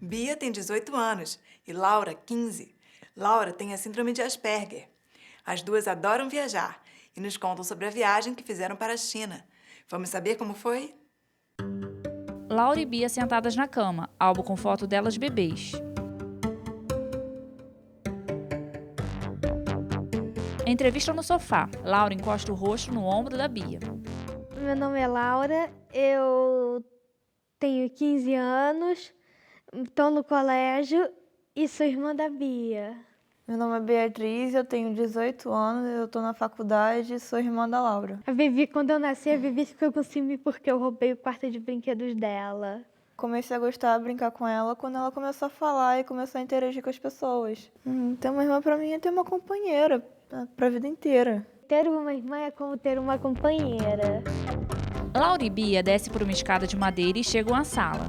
Bia tem 18 anos e Laura, 15. Laura tem a síndrome de Asperger. As duas adoram viajar e nos contam sobre a viagem que fizeram para a China. Vamos saber como foi? Laura e Bia sentadas na cama, álbum com foto delas bebês. Entrevista no sofá. Laura encosta o rosto no ombro da Bia. Meu nome é Laura, eu tenho 15 anos, estou no colégio e sou irmã da Bia. Meu nome é Beatriz, eu tenho 18 anos, eu estou na faculdade e sou irmã da Laura. A Vivi, quando eu nasci, a Vivi ficou com ciúme porque eu roubei o quarto de brinquedos dela. Comecei a gostar de brincar com ela quando ela começou a falar e começou a interagir com as pessoas. Ter uma irmã para mim é ter uma companheira para a vida inteira. Ter uma irmã é como ter uma companheira. Laura e Bia descem por uma escada de madeira e chegam à sala.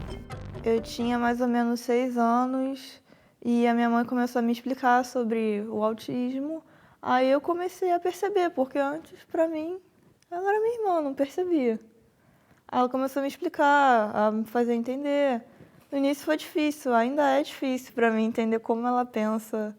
Eu tinha mais ou menos 6 anos e a minha mãe começou a me explicar sobre o autismo. Aí eu comecei a perceber, porque antes, para mim, ela era minha irmã, não percebia. Aí ela começou a me explicar, a me fazer entender. No início foi difícil, ainda é difícil para mim entender como ela pensa,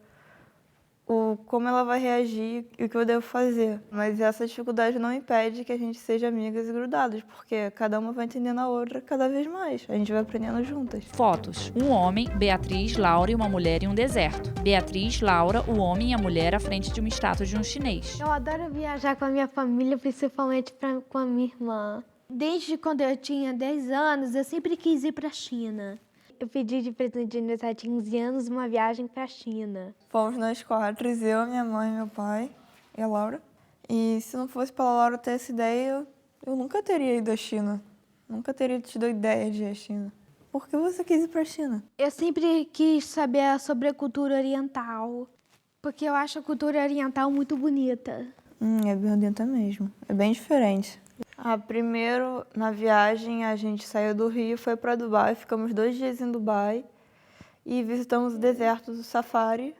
como ela vai reagir e o que eu devo fazer. Mas essa dificuldade não impede que a gente seja amigas e grudadas, porque cada uma vai entendendo a outra cada vez mais. A gente vai aprendendo juntas. Fotos. Um homem, Beatriz, Laura e uma mulher em um deserto. Beatriz, Laura, o homem e a mulher à frente de uma estátua de um chinês. Eu adoro viajar com a minha família, principalmente com a minha irmã. Desde quando eu tinha 10 anos, eu sempre quis ir para a China. Eu pedi de presente de aniversário de 15 anos uma viagem para a China. Fomos nós 4, eu, minha mãe, meu pai e a Laura. E se não fosse pela Laura ter essa ideia, eu nunca teria ido à China. Nunca teria tido a ideia de ir à China. Por que você quis ir para a China? Eu sempre quis saber sobre a cultura oriental, porque eu acho a cultura oriental muito bonita. É bem bonita mesmo. É bem diferente. Primeiro, na viagem, a gente saiu do Rio, foi para Dubai, ficamos 2 dias em Dubai e visitamos o deserto do Safari,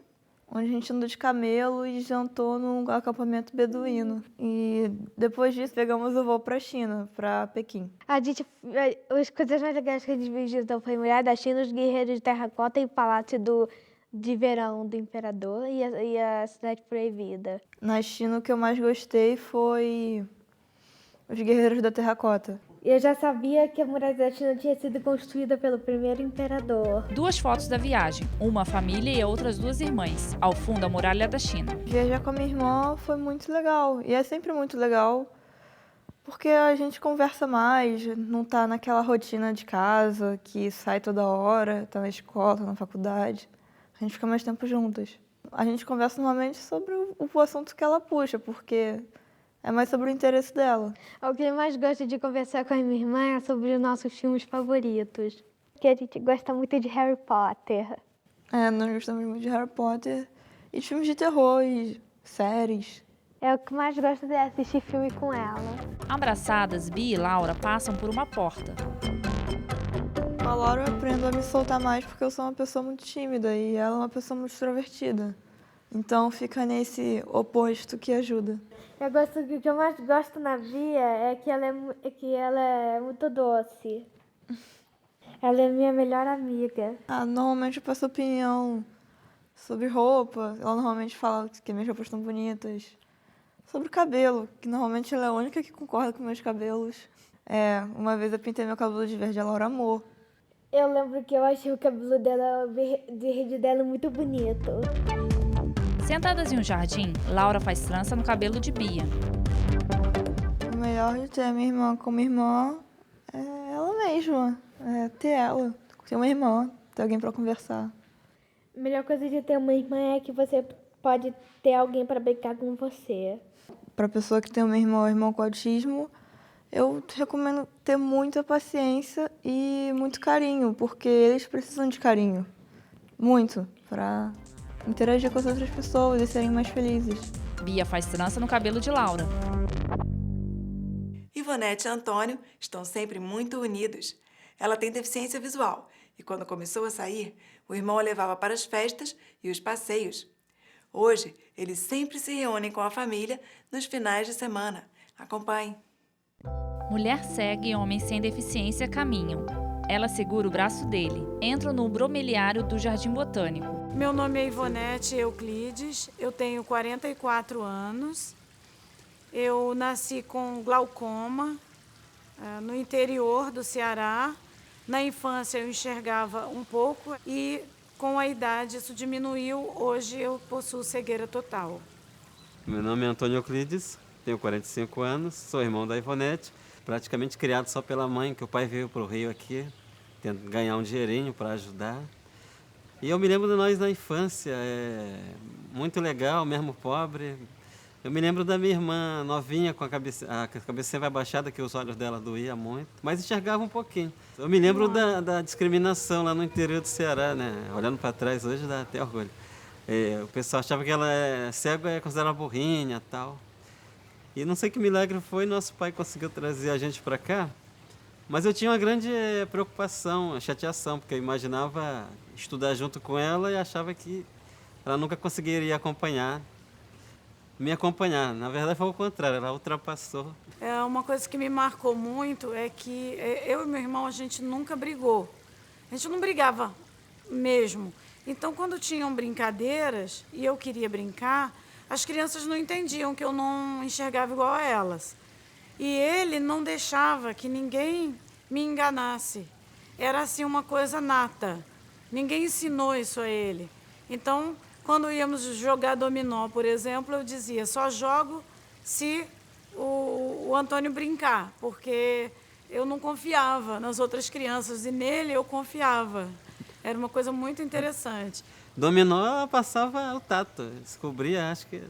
onde a gente andou de camelo e jantou num acampamento beduíno. E depois disso, pegamos o voo para a China, para Pequim. As coisas mais legais que a gente visitou foi a Muralha da China, os Guerreiros de Terracota e o Palácio de Verão do Imperador e a Cidade Proibida. Na China, o que eu mais gostei foi os Guerreiros da Terracota. Eu já sabia que a Muralha da China tinha sido construída pelo primeiro imperador. 2 fotos da viagem. Uma a família e a outra as 2 irmãs. Ao fundo, a muralha da China. Viajar com a minha irmã foi muito legal. E é sempre muito legal, porque a gente conversa mais, não tá naquela rotina de casa, que sai toda hora, tá na escola, tá na faculdade. A gente fica mais tempo juntas. A gente conversa normalmente sobre o assunto que ela puxa, porque é mais sobre o interesse dela. O que eu mais gosto de conversar com a minha irmã é sobre os nossos filmes favoritos. Que a gente gosta muito de Harry Potter. Nós gostamos muito de Harry Potter e de filmes de terror e séries. O que mais gosto é assistir filme com ela. Abraçadas, Bia e Laura passam por uma porta. Com a Laura eu aprendo a me soltar mais porque eu sou uma pessoa muito tímida e ela é uma pessoa muito extrovertida. Então fica nesse oposto que ajuda. O que eu mais gosto na Bia é que ela é muito doce. Ela é minha melhor amiga. Normalmente eu peço opinião sobre roupa. Ela normalmente fala que minhas roupas estão bonitas. Sobre o cabelo, que normalmente ela é a única que concorda com meus cabelos. Uma vez eu pintei meu cabelo de verde, a Laura amou. Eu lembro que eu achei o cabelo dela, verde dela, muito bonito. Sentadas em um jardim, Laura faz trança no cabelo de Bia. O melhor de ter a minha irmã como irmã é ela mesma. É ter ela, ter uma irmã, ter alguém para conversar. A melhor coisa de ter uma irmã é que você pode ter alguém para brincar com você. Para pessoa que tem uma irmã ou irmão com autismo, eu recomendo ter muita paciência e muito carinho, porque eles precisam de carinho. Muito, para interagir com as outras pessoas e serem mais felizes. Bia faz trança no cabelo de Laura. Ivonete e Antônio estão sempre muito unidos. Ela tem deficiência visual e quando começou a sair, o irmão a levava para as festas e os passeios. Hoje, eles sempre se reúnem com a família nos finais de semana. Acompanhe. Mulher cega e homem sem deficiência caminham. Ela segura o braço dele. Entram no bromeliário do Jardim Botânico. Meu nome é Ivonete Euclides, eu tenho 44 anos. Eu nasci com glaucoma no interior do Ceará. Na infância eu enxergava um pouco e com a idade isso diminuiu. Hoje eu possuo cegueira total. Meu nome é Antônio Euclides, tenho 45 anos, sou irmão da Ivonete, praticamente criado só pela mãe, que o pai veio para o Rio aqui, tentando ganhar um dinheirinho para ajudar. E eu me lembro de nós na infância, muito legal, mesmo pobre. Eu me lembro da minha irmã novinha, com a cabeça vai baixada, que os olhos dela doíam muito, mas enxergava um pouquinho. Eu me lembro da discriminação lá no interior do Ceará, né? Olhando para trás hoje dá até orgulho. O pessoal achava que ela cego é considerada burrinha e tal. E não sei que milagre foi, nosso pai conseguiu trazer a gente para cá. Mas eu tinha uma grande preocupação, chateação, porque eu imaginava estudar junto com ela e achava que ela nunca conseguiria me acompanhar. Na verdade foi o contrário, ela ultrapassou. Uma coisa que me marcou muito é que eu e meu irmão, a gente nunca brigou. A gente não brigava mesmo. Então, quando tinham brincadeiras e eu queria brincar, as crianças não entendiam que eu não enxergava igual a elas. E ele não deixava que ninguém me enganasse. Era assim uma coisa nata. Ninguém ensinou isso a ele. Então, quando íamos jogar dominó, por exemplo, eu dizia, só jogo se o Antônio brincar, porque eu não confiava nas outras crianças e nele eu confiava. Era uma coisa muito interessante. Dominó passava o tato, descobria, acho que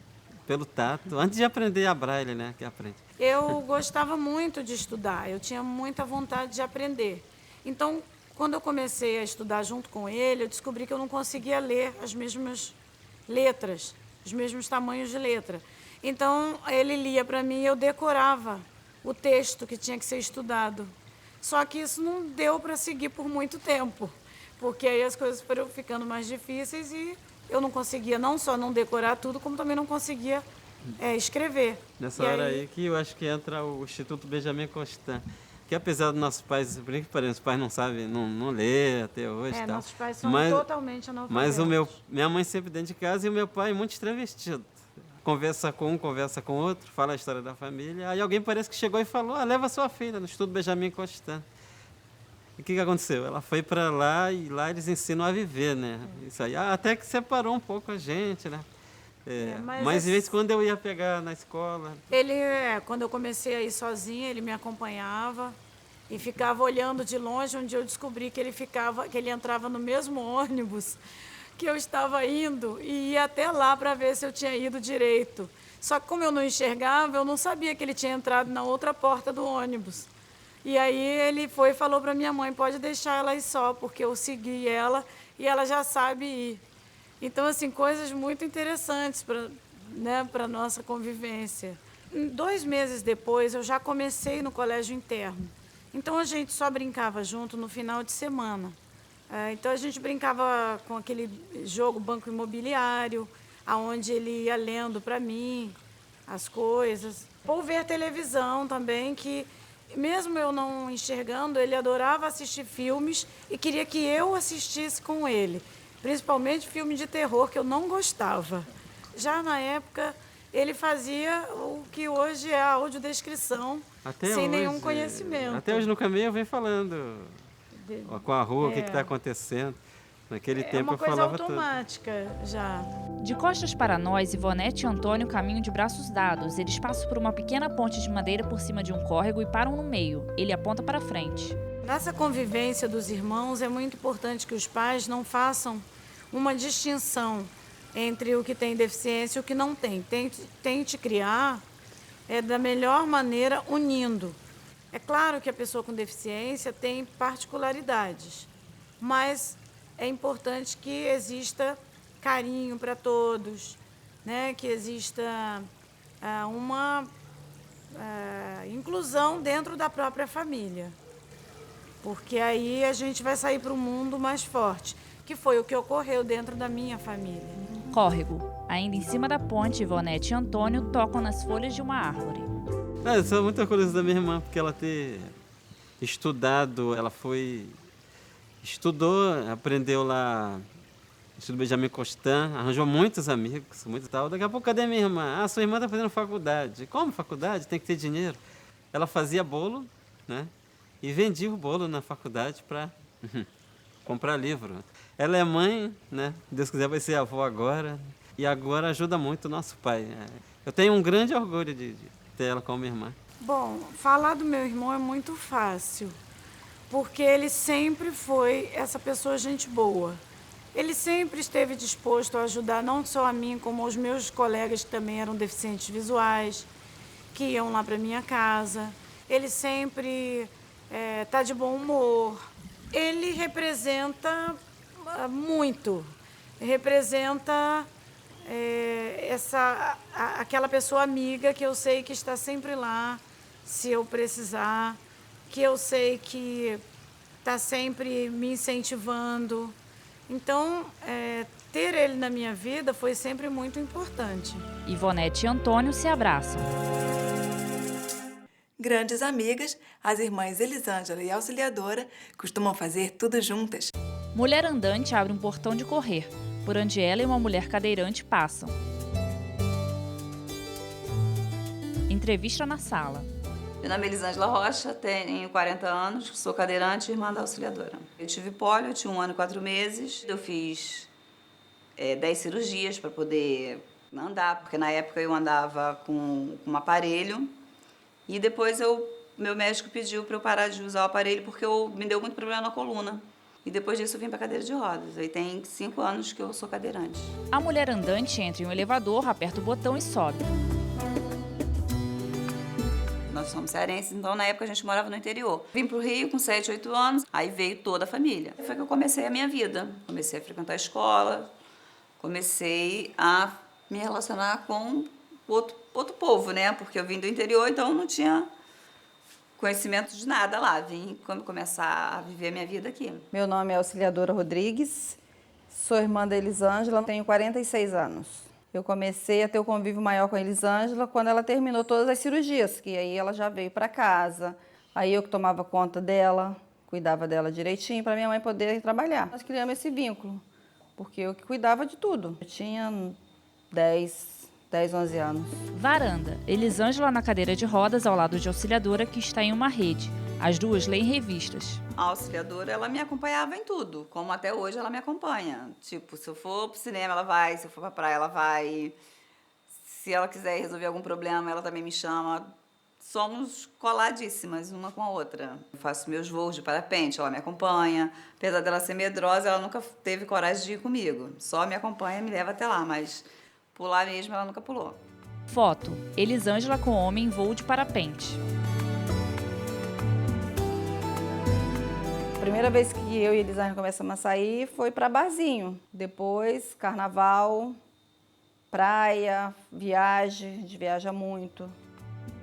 pelo tato, antes de aprender a braille, né, que aprende. Eu gostava muito de estudar, eu tinha muita vontade de aprender. Então, quando eu comecei a estudar junto com ele, eu descobri que eu não conseguia ler as mesmas letras, os mesmos tamanhos de letra. Então, ele lia para mim e eu decorava o texto que tinha que ser estudado. Só que isso não deu para seguir por muito tempo, porque aí as coisas foram ficando mais difíceis e eu não conseguia não só não decorar tudo, como também não conseguia escrever. Nessa hora aí que eu acho que entra o Instituto Benjamin Constant, que apesar dos nossos pais, por que os pais não sabem, não lê até hoje. Tal. Nossos pais são totalmente Mas analfabetos. minha mãe sempre dentro de casa e o meu pai muito extrovertido. Conversa com um, conversa com outro, fala a história da família. Aí alguém parece que chegou e falou, leva sua filha no Instituto Benjamin Constant. E o que aconteceu? Ela foi para lá e lá eles ensinam a viver, né? Isso aí. Até que separou um pouco a gente, né? Mas de vez em quando eu ia pegar na escola. Ele, quando eu comecei a ir sozinha, ele me acompanhava e ficava olhando de longe, onde eu descobri que ele entrava no mesmo ônibus que eu estava indo e ia até lá para ver se eu tinha ido direito. Só que como eu não enxergava, eu não sabia que ele tinha entrado na outra porta do ônibus. E aí ele foi e falou para minha mãe, pode deixar ela ir só, porque eu segui ela e ela já sabe ir. Então, assim, coisas muito interessantes para a nossa convivência. 2 meses depois, eu já comecei no colégio interno. Então, a gente só brincava junto no final de semana. Então, a gente brincava com aquele jogo Banco Imobiliário, onde ele ia lendo para mim as coisas. Ou ver televisão também, que mesmo eu não enxergando, ele adorava assistir filmes e queria que eu assistisse com ele. Principalmente filme de terror, que eu não gostava. Já na época, ele fazia o que hoje é a audiodescrição, sem nenhum conhecimento. Até hoje no caminho eu venho falando com a rua, o que está acontecendo. Naquele tempo eu falava tudo. É uma coisa automática já. De costas para nós, Ivonete e Antônio caminham de braços dados. Eles passam por uma pequena ponte de madeira por cima de um córrego e param no meio. Ele aponta para frente. Nessa convivência dos irmãos, é muito importante que os pais não façam uma distinção entre o que tem deficiência e o que não tem. Tente criar da melhor maneira, unindo. É claro que a pessoa com deficiência tem particularidades, mas é importante que exista carinho para todos, né? Que exista uma inclusão dentro da própria família, porque aí a gente vai sair para o mundo mais forte, que foi o que ocorreu dentro da minha família. Córrego. Ainda em cima da ponte, Ivonete e Antônio tocam nas folhas de uma árvore. Eu sou muito orgulhoso da minha irmã, porque ela ter estudado, ela foi Estudou, aprendeu lá, estudo Benjamin Constant, arranjou muitos amigos, muito tal. Daqui a pouco, cadê minha irmã? Ah, sua irmã está fazendo faculdade. Como faculdade? Tem que ter dinheiro. Ela fazia bolo, né? E vendia o bolo na faculdade para comprar livro. Ela é mãe, né? Deus quiser vai ser avó agora. E agora ajuda muito o nosso pai. Eu tenho um grande orgulho de ter ela como irmã. Bom, falar do meu irmão é muito fácil, porque ele sempre foi essa pessoa gente boa. Ele sempre esteve disposto a ajudar não só a mim, como aos meus colegas que também eram deficientes visuais, que iam lá para minha casa. Ele sempre tá de bom humor. Ele representa muito, representa aquela pessoa amiga que eu sei que está sempre lá, se eu precisar, que eu sei que está sempre me incentivando. Então, ter ele na minha vida foi sempre muito importante. Ivonete e Antônio se abraçam. Grandes amigas, as irmãs Elisângela e Auxiliadora costumam fazer tudo juntas. Mulher andante abre um portão de correr, por onde ela e uma mulher cadeirante passam. Entrevista na sala. Meu nome é Elisângela Rocha, tenho 40 anos, sou cadeirante e irmã da Auxiliadora. Eu tive pólio, eu tinha 1 ano e 4 meses. Eu fiz 10 cirurgias para poder andar, porque na época eu andava com um aparelho. E depois meu médico pediu para eu parar de usar o aparelho porque me deu muito problema na coluna. E depois disso eu vim para cadeira de rodas. Aí tem 5 anos que eu sou cadeirante. A mulher andante entra em um elevador, aperta o botão e sobe. Nós somos cearenses, então na época a gente morava no interior. Vim para o Rio com 7, 8 anos, aí veio toda a família. Foi que eu comecei a minha vida. Comecei a frequentar a escola, comecei a me relacionar com outro povo, né? Porque eu vim do interior, então não tinha conhecimento de nada lá. Vim começar a viver a minha vida aqui. Meu nome é Auxiliadora Rodrigues, sou irmã da Elisângela, tenho 46 anos. Eu comecei a ter o convívio maior com a Elisângela quando ela terminou todas as cirurgias, que aí ela já veio para casa. Aí eu que tomava conta dela, cuidava dela direitinho para minha mãe poder trabalhar. Nós criamos esse vínculo, porque eu que cuidava de tudo. Eu tinha 10, 11 anos. Varanda. Elisângela na cadeira de rodas ao lado de Auxiliadora, que está em uma rede. As duas leem revistas. A Auxiliadora, ela me acompanhava em tudo, como até hoje ela me acompanha. Tipo, se eu for pro cinema, ela vai, se eu for pra praia, ela vai. Se ela quiser resolver algum problema, ela também me chama. Somos coladíssimas uma com a outra. Eu faço meus voos de parapente, ela me acompanha. Apesar dela ser medrosa, ela nunca teve coragem de ir comigo. Só me acompanha e me leva até lá, mas pular mesmo ela nunca pulou. Foto. Elisângela com homem em voo de parapente. A primeira vez que eu e a Elisângela começamos a sair foi para barzinho. Depois, carnaval, praia, viagem, a gente viaja muito.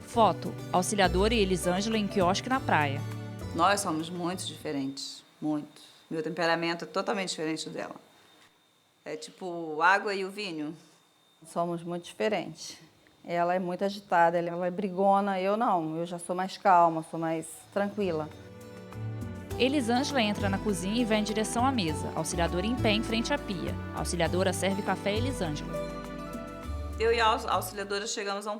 Foto. Auxiliadora e Elisângela em quiosque na praia. Nós somos muito diferentes, muito. Meu temperamento é totalmente diferente do dela. É tipo água e o vinho. Somos muito diferentes. Ela é muito agitada, ela é brigona, eu não. Eu já sou mais calma, sou mais tranquila. Elisângela entra na cozinha e vai em direção à mesa. Auxiliadora em pé em frente à pia. A Auxiliadora serve café a Elisângela. Eu e a Auxiliadora chegamos a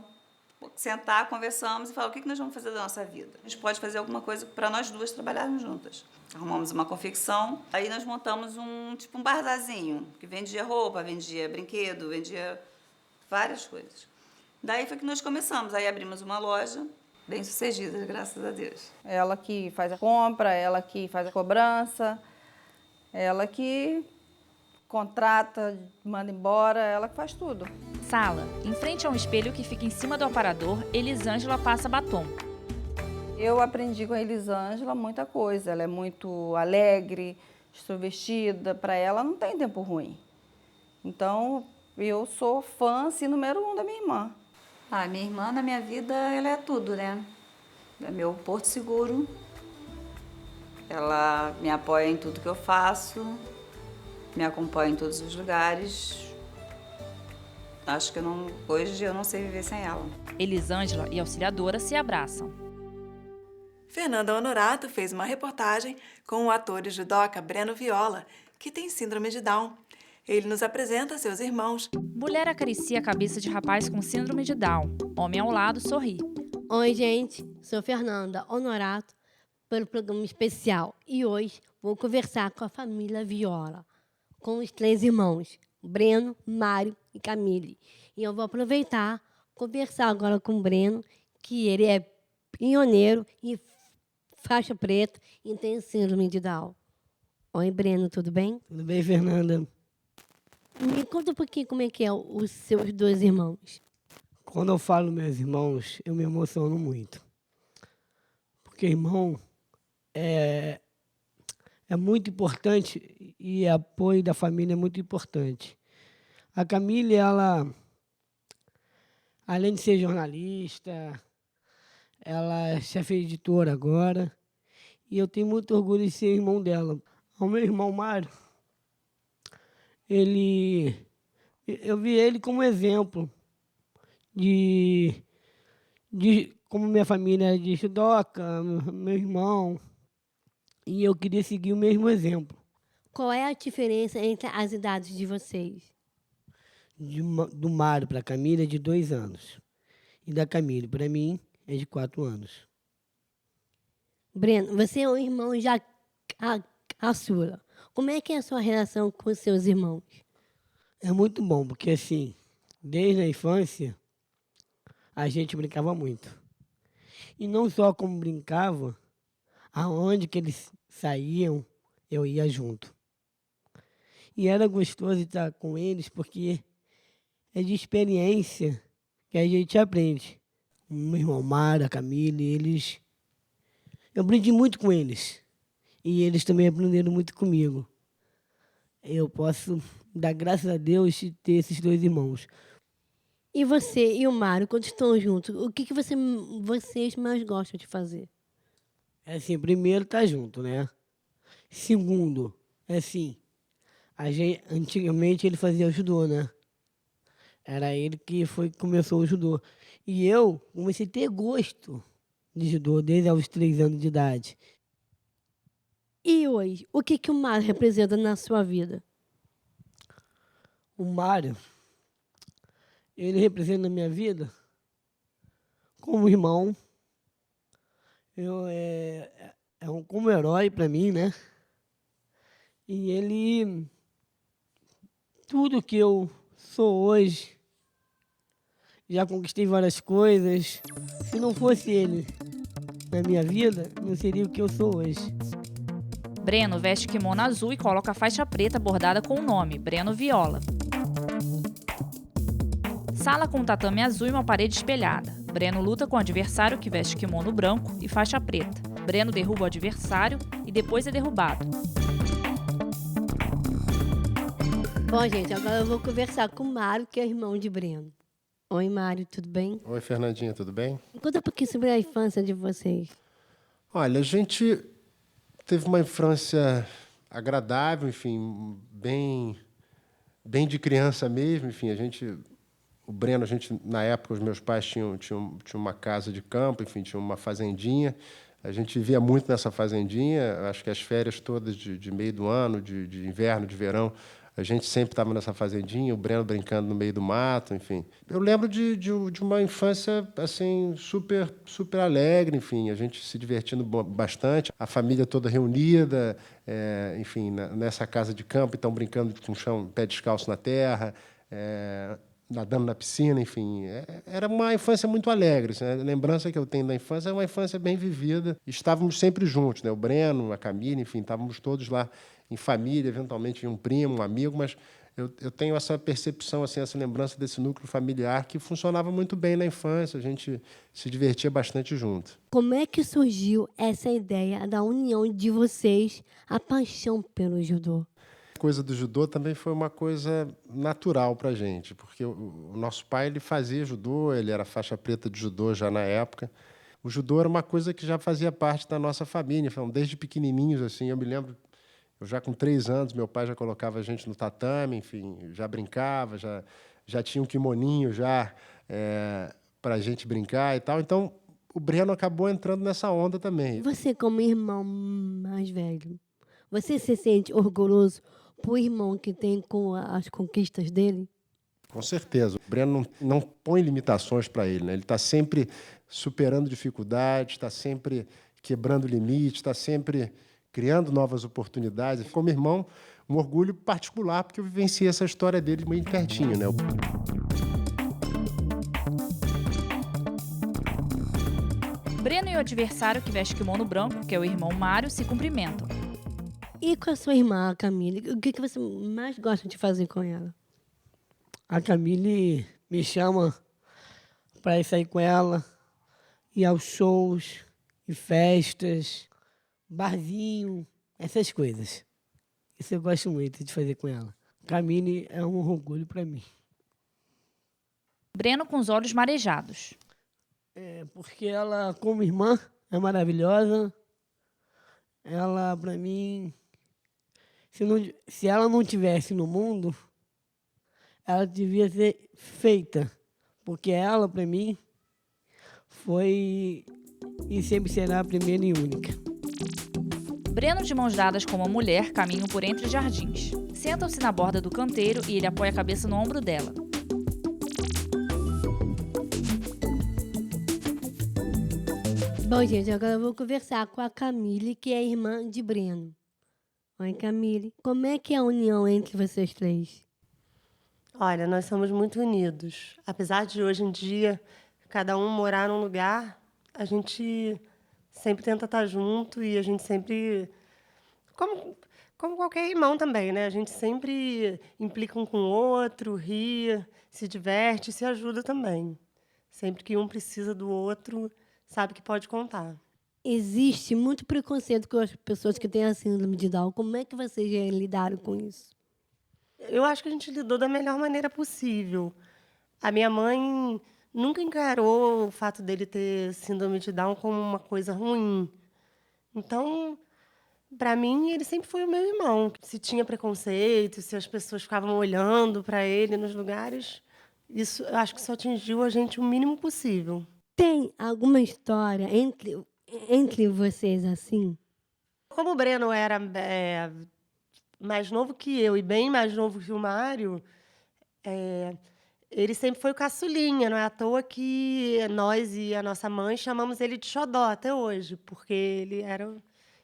sentar, conversamos e falar o que nós vamos fazer da nossa vida. A gente pode fazer alguma coisa para nós duas trabalharmos juntas. Arrumamos uma confecção, aí nós montamos um bazarzinho, que vendia roupa, vendia brinquedo, vendia várias coisas. Daí foi que nós começamos, aí abrimos uma loja, bem sucedida, graças a Deus. Ela que faz a compra, ela que faz a cobrança, ela que contrata, manda embora, ela que faz tudo. Sala. Em frente a um espelho que fica em cima do aparador, Elisângela passa batom. Eu aprendi com a Elisângela muita coisa. Ela é muito alegre, extrovertida. Para ela não tem tempo ruim. Então, eu sou fã, assim, número 1 da minha irmã. Minha irmã na minha vida, ela é tudo, né? É meu porto seguro. Ela me apoia em tudo que eu faço, me acompanha em todos os lugares. Acho que hoje eu não sei viver sem ela. Elisângela e Auxiliadora se abraçam. Fernanda Honorato fez uma reportagem com o ator e judoca Breno Viola, que tem síndrome de Down. Ele nos apresenta seus irmãos. Mulher acaricia a cabeça de rapaz com síndrome de Down. Homem ao lado sorri. Oi, gente. Sou Fernanda Honorato, pelo programa especial. E hoje vou conversar com a família Viola, com os 3 irmãos, Breno, Mário e Camille. E eu vou aproveitar conversar agora com o Breno, que ele é pioneiro e faixa preta e tem síndrome de Down. Oi, Breno, tudo bem? Tudo bem, Fernanda? Me conta um pouquinho como é que é os seus 2 irmãos. Quando eu falo meus irmãos, eu me emociono muito. Porque irmão é muito importante e apoio da família é muito importante. A Camille, ela, além de ser jornalista, ela é chefe editora agora, e eu tenho muito orgulho de ser irmão dela. O meu irmão Mário, eu vi ele como exemplo de como minha família é de judoca, meu irmão, e eu queria seguir o mesmo exemplo. Qual é a diferença entre as idades de vocês? Do Mário para a Camila é de 2 anos. E da Camila para mim é de 4 anos. Breno, você é um irmão já caçula. Como é que é a sua relação com os seus irmãos? É muito bom, porque assim, desde a infância, a gente brincava muito. E não só como brincava, aonde que eles saíam, eu ia junto. E era gostoso estar com eles, porque é de experiência que a gente aprende. O meu irmão Mário, a Camille, eu aprendi muito com eles. E eles também aprenderam muito comigo. Eu posso dar graças a Deus de ter esses 2 irmãos. E você e o Mário, quando estão juntos, o que vocês mais gostam de fazer? É assim, primeiro tá junto, né? Segundo, é assim, antigamente ele fazia judô, né? Era ele que começou o judô. E eu comecei a ter gosto de judô desde os 3 anos de idade. E hoje, o que o Mário representa na sua vida? O Mário, ele representa na minha vida como irmão, como herói para mim, né? E ele, tudo que eu sou hoje, já conquistei várias coisas. Se não fosse ele na minha vida, não seria o que eu sou hoje. Breno veste kimono azul e coloca a faixa preta bordada com o nome, Breno Viola. Sala com tatame azul e uma parede espelhada. Breno luta com o adversário que veste kimono branco e faixa preta. Breno derruba o adversário e depois é derrubado. Bom, gente, agora eu vou conversar com o Mário, que é irmão de Breno. Oi, Mário, tudo bem? Oi, Fernandinha, tudo bem? Conta um pouquinho sobre a infância de vocês. Olha, a gente teve uma infância agradável, enfim, bem de criança mesmo, enfim, o Breno, na época, os meus pais tinham uma casa de campo, enfim, tinham uma fazendinha. A gente vivia muito nessa fazendinha, acho que as férias todas de meio do ano, de inverno, de verão, a gente sempre estava nessa fazendinha, o Breno brincando no meio do mato, enfim. Eu lembro de uma infância assim super alegre, enfim, a gente se divertindo bastante, a família toda reunida, enfim, nessa casa de campo, então brincando com o chão, pé descalço na terra, nadando na piscina, enfim. Era uma infância muito alegre. Assim, a lembrança que eu tenho da infância é uma infância bem vivida. Estávamos sempre juntos, né? O Breno, a Camille, enfim, estávamos todos lá em família, eventualmente um primo, um amigo, mas eu tenho essa percepção, assim, essa lembrança desse núcleo familiar que funcionava muito bem na infância, a gente se divertia bastante junto. Como é que surgiu essa ideia da união de vocês, a paixão pelo judô? A coisa do judô também foi uma coisa natural para a gente, porque o nosso pai ele fazia judô, ele era faixa preta de judô já na época. O judô era uma coisa que já fazia parte da nossa família, então, desde pequenininhos, assim, eu me lembro. Eu já com 3 anos, meu pai já colocava a gente no tatame, enfim, já brincava, já tinha um kimoninho já para a gente brincar e tal. Então, o Breno acabou entrando nessa onda também. Você, como irmão mais velho, você se sente orgulhoso por irmão que tem com as conquistas dele? Com certeza. O Breno não põe limitações para ele, né? Ele está sempre superando dificuldades, está sempre quebrando limites, está sempre criando novas oportunidades. Como irmão, um orgulho particular, porque eu vivenciei essa história dele meio pertinho, né? Breno e o adversário que veste kimono branco, que é o irmão Mário, se cumprimentam. E com a sua irmã, a Camille, o que você mais gosta de fazer com ela? A Camille me chama para ir sair com ela, ir aos shows, e festas, barzinho, essas coisas. Isso eu gosto muito de fazer com ela. Camille é um orgulho para mim. Breno com os olhos marejados. Porque ela, como irmã, é maravilhosa. Ela, para mim, se ela não estivesse no mundo, ela devia ser feita. Porque ela, para mim, foi e sempre será a primeira e única. Breno, de mãos dadas com uma mulher, caminham por entre jardins. Sentam-se na borda do canteiro e ele apoia a cabeça no ombro dela. Bom, gente, agora eu vou conversar com a Camille, que é irmã de Breno. Oi, Camille. Como é que é a união entre vocês três? Olha, nós somos muito unidos. Apesar de hoje em dia cada um morar num lugar, a gente sempre tenta estar junto e a gente sempre, como qualquer irmão também, né? A gente sempre implica um com o outro, ri, se diverte, se ajuda também. Sempre que um precisa do outro, sabe que pode contar. Existe muito preconceito com as pessoas que têm a síndrome de Down. Como é que vocês já lidaram com isso? Eu acho que a gente lidou da melhor maneira possível. A minha mãe nunca encarou o fato dele ter síndrome de Down como uma coisa ruim. Então, para mim, ele sempre foi o meu irmão. Se tinha preconceito, se as pessoas ficavam olhando para ele nos lugares, isso eu acho que só atingiu a gente o mínimo possível. Tem alguma história entre vocês assim? Como o Breno era mais novo que eu e bem mais novo que o Mário, ele sempre foi o caçulinha. Não é à toa que nós e a nossa mãe chamamos ele de xodó até hoje, porque ele era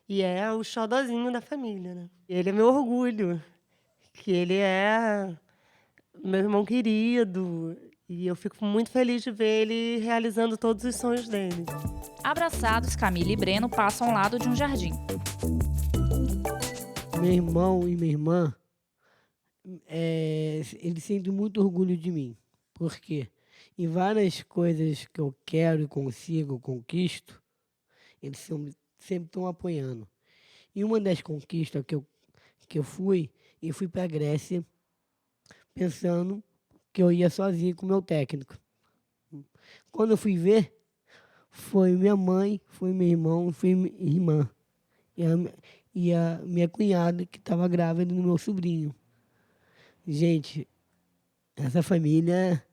e é o xodózinho da família, né? Ele é meu orgulho, que ele é meu irmão querido. E eu fico muito feliz de ver ele realizando todos os sonhos dele. Abraçados, Camille e Breno passam ao lado de um jardim. Meu irmão e minha irmã, eles sentem muito orgulho de mim. Porque em várias coisas que eu quero, consigo, conquisto, eles sempre estão apoiando. E uma das conquistas que eu fui para a Grécia pensando que eu ia sozinho com o meu técnico. Quando eu fui ver, foi minha mãe, foi meu irmão, foi minha irmã. E a minha cunhada, que estava grávida do meu sobrinho. Gente, essa família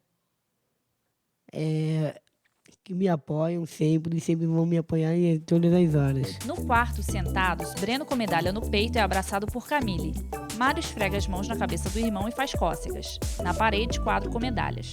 que me apoiam sempre vão me apoiar em todas as horas. No quarto, sentados, Breno com medalha no peito é abraçado por Camille. Mário esfrega as mãos na cabeça do irmão e faz cócegas. Na parede, quadro com medalhas.